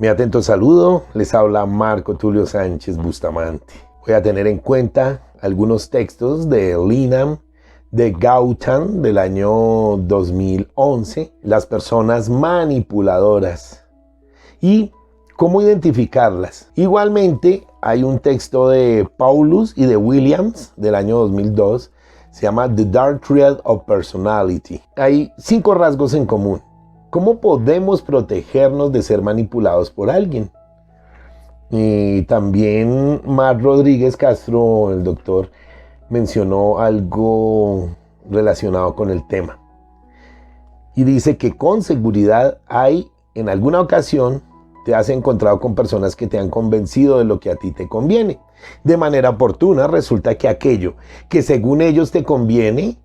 Mi atento saludo, les habla Marco Tulio Sánchez Bustamante. Voy a tener en cuenta algunos textos de Linham de Gautam del año 2011, las personas manipuladoras y cómo identificarlas. Igualmente hay un texto de Paulus y de Williams del año 2002, se llama The Dark Triad of Personality. Hay 5 rasgos en común. ¿Cómo podemos protegernos de ser manipulados por alguien? Y también Marc Rodríguez Castro, el doctor, mencionó algo relacionado con el tema. Y dice que con seguridad en alguna ocasión, te has encontrado con personas que te han convencido de lo que a ti te conviene. De manera oportuna, resulta que aquello que según ellos te conviene,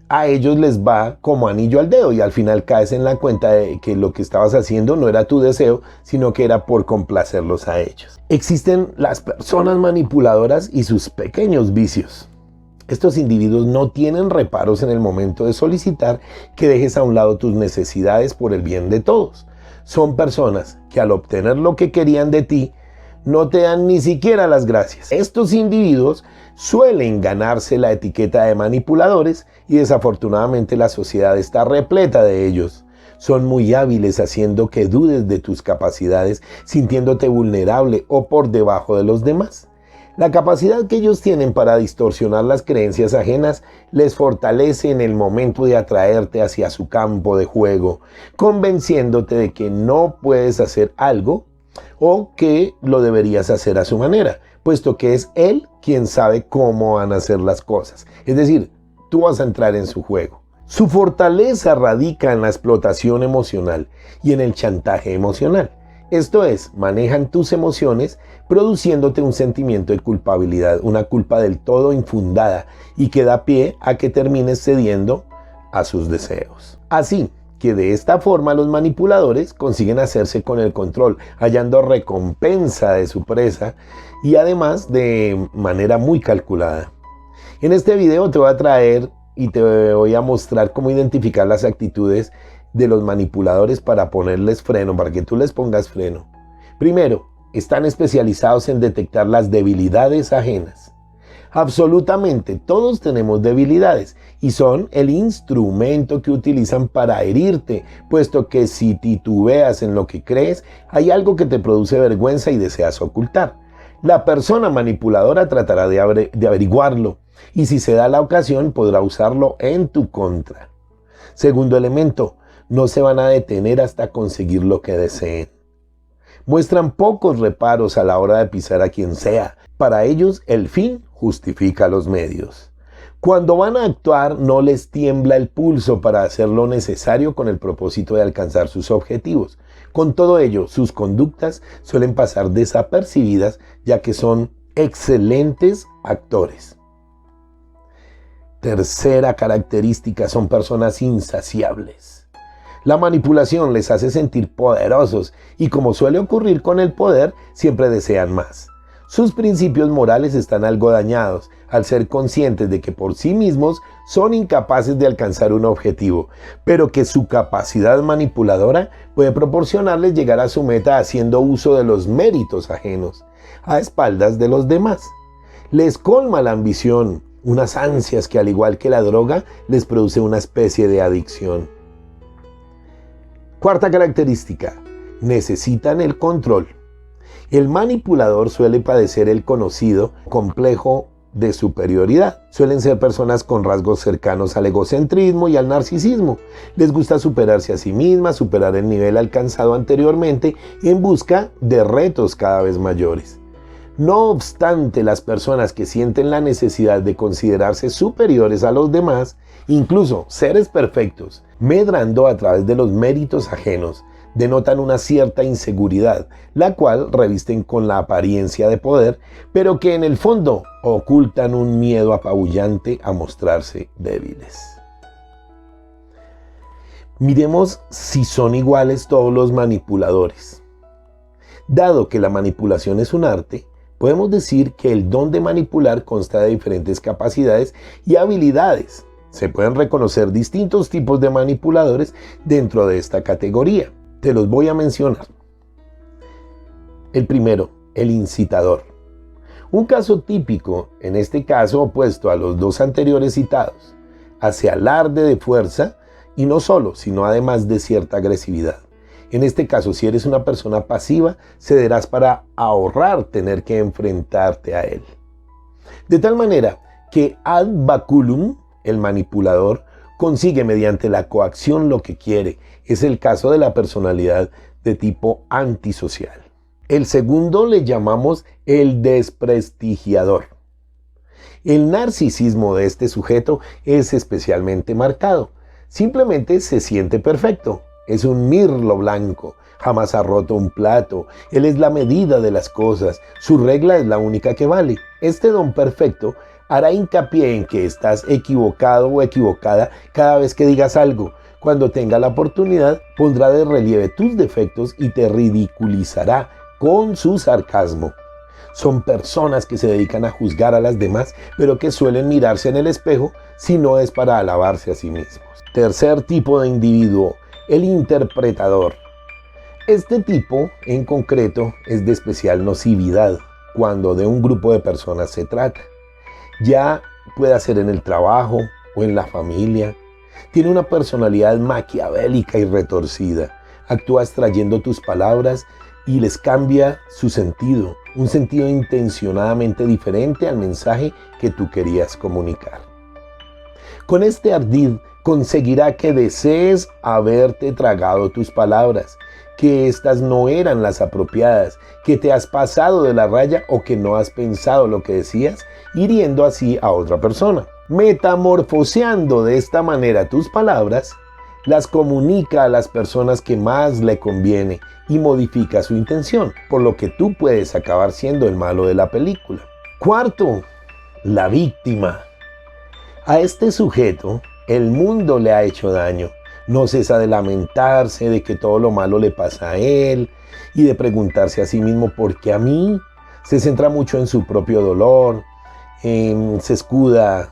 a ellos les va como anillo al dedo y al final caes en la cuenta de que lo que estabas haciendo no era tu deseo, sino que era por complacerlos a ellos. Existen las personas manipuladoras y sus pequeños vicios. Estos individuos no tienen reparos en el momento de solicitar que dejes a un lado tus necesidades por el bien de todos. Son personas que al obtener lo que querían de ti, no te dan ni siquiera las gracias. Estos individuos suelen ganarse la etiqueta de manipuladores y desafortunadamente la sociedad está repleta de ellos. Son muy hábiles haciendo que dudes de tus capacidades, sintiéndote vulnerable o por debajo de los demás. La capacidad que ellos tienen para distorsionar las creencias ajenas les fortalece en el momento de atraerte hacia su campo de juego, convenciéndote de que no puedes hacer algo o que lo deberías hacer a su manera, puesto que es él quien sabe cómo van a hacer las cosas. Es decir, tú vas a entrar en su juego. Su fortaleza radica en la explotación emocional y en el chantaje emocional. Esto es, manejan tus emociones produciéndote un sentimiento de culpabilidad, una culpa del todo infundada y que da pie a que termines cediendo a sus deseos. Así que de esta forma los manipuladores consiguen hacerse con el control, hallando recompensa de su presa y además de manera muy calculada. En este video te voy a traer y te voy a mostrar cómo identificar las actitudes de los manipuladores para ponerles freno, para que tú les pongas freno. Primero, están especializados en detectar las debilidades ajenas. Absolutamente todos tenemos debilidades y son el instrumento que utilizan para herirte, puesto que si titubeas en lo que crees, hay algo que te produce vergüenza y deseas ocultar. La persona manipuladora tratará de averiguarlo y si se da la ocasión podrá usarlo en tu contra. Segundo elemento, no se van a detener hasta conseguir lo que deseen. Muestran pocos reparos a la hora de pisar a quien sea. Para ellos, el fin justifica los medios. Cuando van a actuar, no les tiembla el pulso para hacer lo necesario con el propósito de alcanzar sus objetivos. Con todo ello, sus conductas suelen pasar desapercibidas, ya que son excelentes actores. Tercera característica, son personas insaciables. La manipulación les hace sentir poderosos y como suele ocurrir con el poder, siempre desean más. Sus principios morales están algo dañados al ser conscientes de que por sí mismos son incapaces de alcanzar un objetivo, pero que su capacidad manipuladora puede proporcionarles llegar a su meta haciendo uso de los méritos ajenos, a espaldas de los demás. Les colma la ambición, unas ansias que al igual que la droga les produce una especie de adicción. Cuarta característica, necesitan el control. El manipulador suele padecer el conocido complejo de superioridad. Suelen ser personas con rasgos cercanos al egocentrismo y al narcisismo. Les gusta superarse a sí mismas, superar el nivel alcanzado anteriormente en busca de retos cada vez mayores. No obstante, las personas que sienten la necesidad de considerarse superiores a los demás, incluso seres perfectos, medrando a través de los méritos ajenos, denotan una cierta inseguridad, la cual revisten con la apariencia de poder, pero que en el fondo ocultan un miedo apabullante a mostrarse débiles. Miremos si son iguales todos los manipuladores. Dado que la manipulación es un arte, podemos decir que el don de manipular consta de diferentes capacidades y habilidades. Se pueden reconocer distintos tipos de manipuladores dentro de esta categoría. Te los voy a mencionar. El primero, el incitador. Un caso típico, en este caso opuesto a los dos anteriores citados, hace alarde de fuerza y no solo, sino además de cierta agresividad. En este caso, si eres una persona pasiva, cederás para ahorrar tener que enfrentarte a él. De tal manera que ad baculum, el manipulador, consigue mediante la coacción lo que quiere. Es el caso de la personalidad de tipo antisocial. El segundo le llamamos el desprestigiador. El narcisismo de este sujeto es especialmente marcado. Simplemente se siente perfecto. Es un mirlo blanco. Jamás ha roto un plato. Él es la medida de las cosas. Su regla es la única que vale. Este don perfecto hará hincapié en que estás equivocado o equivocada cada vez que digas algo. Cuando tenga la oportunidad, pondrá de relieve tus defectos y te ridiculizará con su sarcasmo. Son personas que se dedican a juzgar a las demás, pero que suelen mirarse en el espejo si no es para alabarse a sí mismos. Tercer tipo de individuo, el interpretador. Este tipo, en concreto, es de especial nocividad cuando de un grupo de personas se trata. Ya pueda ser en el trabajo o en la familia. Tiene una personalidad maquiavélica y retorcida. Actúa extrayendo tus palabras y les cambia su sentido, un sentido intencionadamente diferente al mensaje que tú querías comunicar. Con este ardid conseguirá que desees haberte tragado tus palabras, que éstas no eran las apropiadas, que te has pasado de la raya o que no has pensado lo que decías, hiriendo así a otra persona. Metamorfoseando de esta manera tus palabras, las comunica a las personas que más le conviene y modifica su intención, por lo que tú puedes acabar siendo el malo de la película. Cuarto, la víctima. A este sujeto, el mundo le ha hecho daño. No cesa de lamentarse de que todo lo malo le pasa a él y de preguntarse a sí mismo ¿por qué a mí? Se centra mucho en su propio dolor, se escuda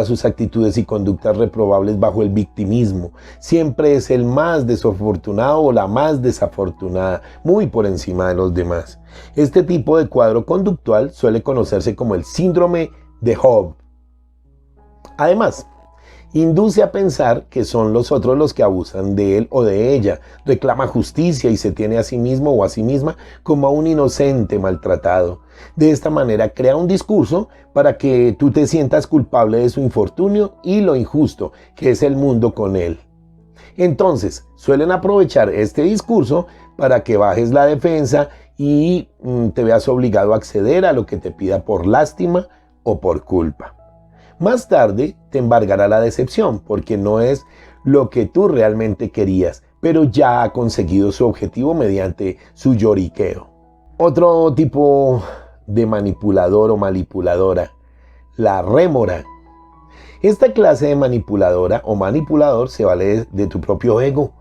sus actitudes y conductas reprobables bajo el victimismo. Siempre es el más desafortunado o la más desafortunada, muy por encima de los demás. Este tipo de cuadro conductual suele conocerse como el síndrome de Job. Además, induce a pensar que son los otros los que abusan de él o de ella, reclama justicia y se tiene a sí mismo o a sí misma como a un inocente maltratado. De esta manera crea un discurso para que tú te sientas culpable de su infortunio y lo injusto que es el mundo con él. Entonces, suelen aprovechar este discurso para que bajes la defensa y te veas obligado a acceder a lo que te pida por lástima o por culpa. Más tarde te embargará la decepción porque no es lo que tú realmente querías, pero ya ha conseguido su objetivo mediante su lloriqueo. Otro tipo de manipulador o manipuladora, la rémora. Esta clase de manipuladora o manipulador se vale de tu propio ego.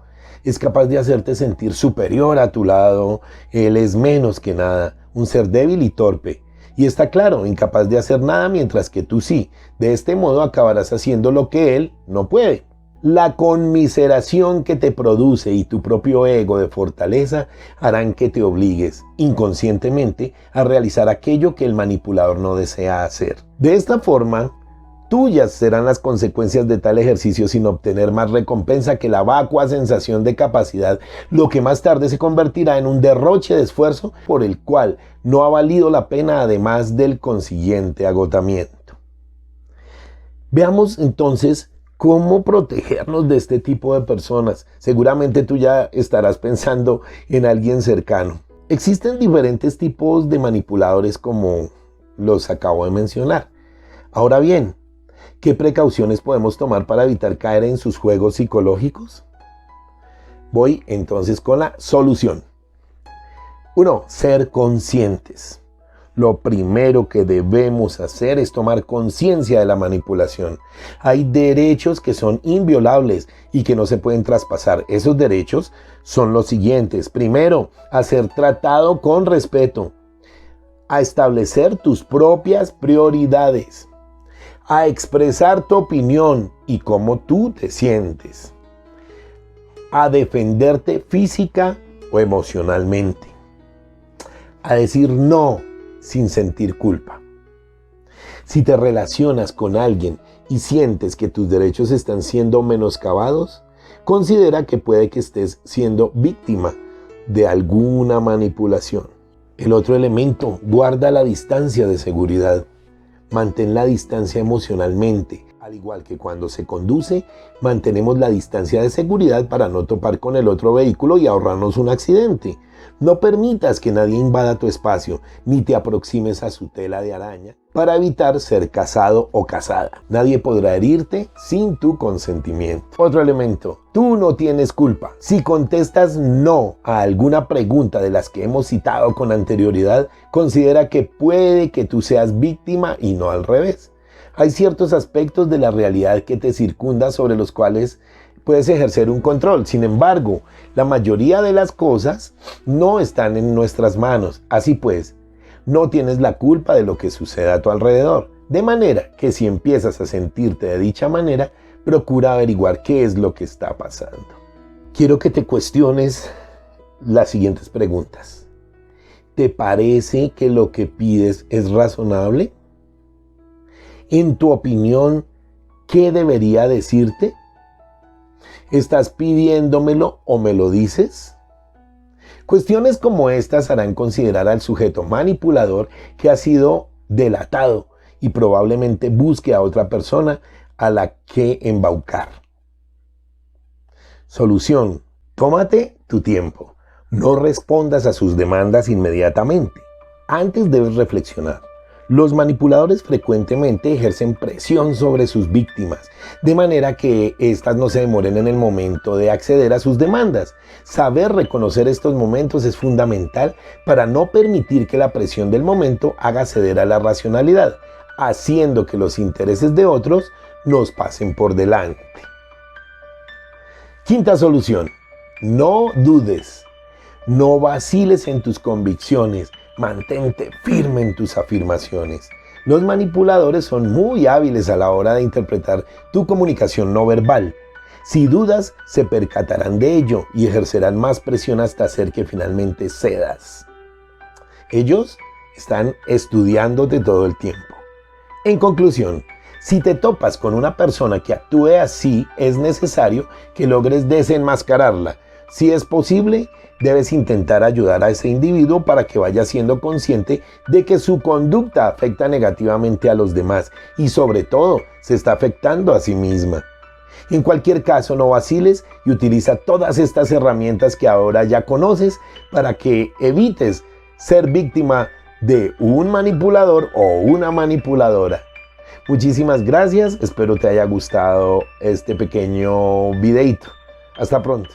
Es capaz de hacerte sentir superior a tu lado. Él es menos que nada, un ser débil y torpe. Y está claro, incapaz de hacer nada mientras que tú sí. De este modo acabarás haciendo lo que él no puede. La conmiseración que te produce y tu propio ego de fortaleza harán que te obligues inconscientemente a realizar aquello que el manipulador no desea hacer. De esta forma, tuyas serán las consecuencias de tal ejercicio sin obtener más recompensa que la vacua sensación de capacidad, lo que más tarde se convertirá en un derroche de esfuerzo por el cual no ha valido la pena, además del consiguiente agotamiento. Veamos entonces cómo protegernos de este tipo de personas. Seguramente tú ya estarás pensando en alguien cercano. Existen diferentes tipos de manipuladores como los acabo de mencionar. Ahora bien, ¿qué precauciones podemos tomar para evitar caer en sus juegos psicológicos? Voy entonces con la solución. 1. Ser conscientes. Lo primero que debemos hacer es tomar conciencia de la manipulación. Hay derechos que son inviolables y que no se pueden traspasar. Esos derechos son los siguientes. Primero, a ser tratado con respeto. A establecer tus propias prioridades. A expresar tu opinión y cómo tú te sientes. A defenderte física o emocionalmente. a decir no sin sentir culpa. Si te relacionas con alguien y sientes que tus derechos están siendo menoscabados, considera que puede que estés siendo víctima de alguna manipulación. El otro elemento, guarda la distancia de seguridad. Mantén la distancia emocionalmente. Al igual que cuando se conduce, mantenemos la distancia de seguridad para no topar con el otro vehículo y ahorrarnos un accidente. No permitas que nadie invada tu espacio, ni te aproximes a su tela de araña para evitar ser casado o casada. Nadie podrá herirte sin tu consentimiento. Otro elemento, tú no tienes culpa. Si contestas no a alguna pregunta de las que hemos citado con anterioridad, considera que puede que tú seas víctima y no al revés. Hay ciertos aspectos de la realidad que te circunda sobre los cuales puedes ejercer un control. Sin embargo, la mayoría de las cosas no están en nuestras manos. Así pues, no tienes la culpa de lo que sucede a tu alrededor. De manera que si empiezas a sentirte de dicha manera, procura averiguar qué es lo que está pasando. Quiero que te cuestiones las siguientes preguntas. ¿Te parece que lo que pides es razonable? En tu opinión, ¿qué debería decirte? ¿Estás pidiéndomelo o me lo dices? Cuestiones como estas harán considerar al sujeto manipulador que ha sido delatado y probablemente busque a otra persona a la que embaucar. Solución: tómate tu tiempo. No respondas a sus demandas inmediatamente. Antes debes reflexionar. Los manipuladores frecuentemente ejercen presión sobre sus víctimas, de manera que éstas no se demoren en el momento de acceder a sus demandas. Saber reconocer estos momentos es fundamental para no permitir que la presión del momento haga ceder a la racionalidad, haciendo que los intereses de otros nos pasen por delante. Quinta solución: no dudes. No vaciles en tus convicciones. Mantente firme en tus afirmaciones. Los manipuladores son muy hábiles a la hora de interpretar tu comunicación no verbal. Si dudas, se percatarán de ello y ejercerán más presión hasta hacer que finalmente cedas. Ellos están estudiándote todo el tiempo. En conclusión, si te topas con una persona que actúe así, es necesario que logres desenmascararla. Si es posible, debes intentar ayudar a ese individuo para que vaya siendo consciente de que su conducta afecta negativamente a los demás y sobre todo se está afectando a sí misma. En cualquier caso, no vaciles y utiliza todas estas herramientas que ahora ya conoces para que evites ser víctima de un manipulador o una manipuladora. Muchísimas gracias, espero te haya gustado este pequeño videito. Hasta pronto.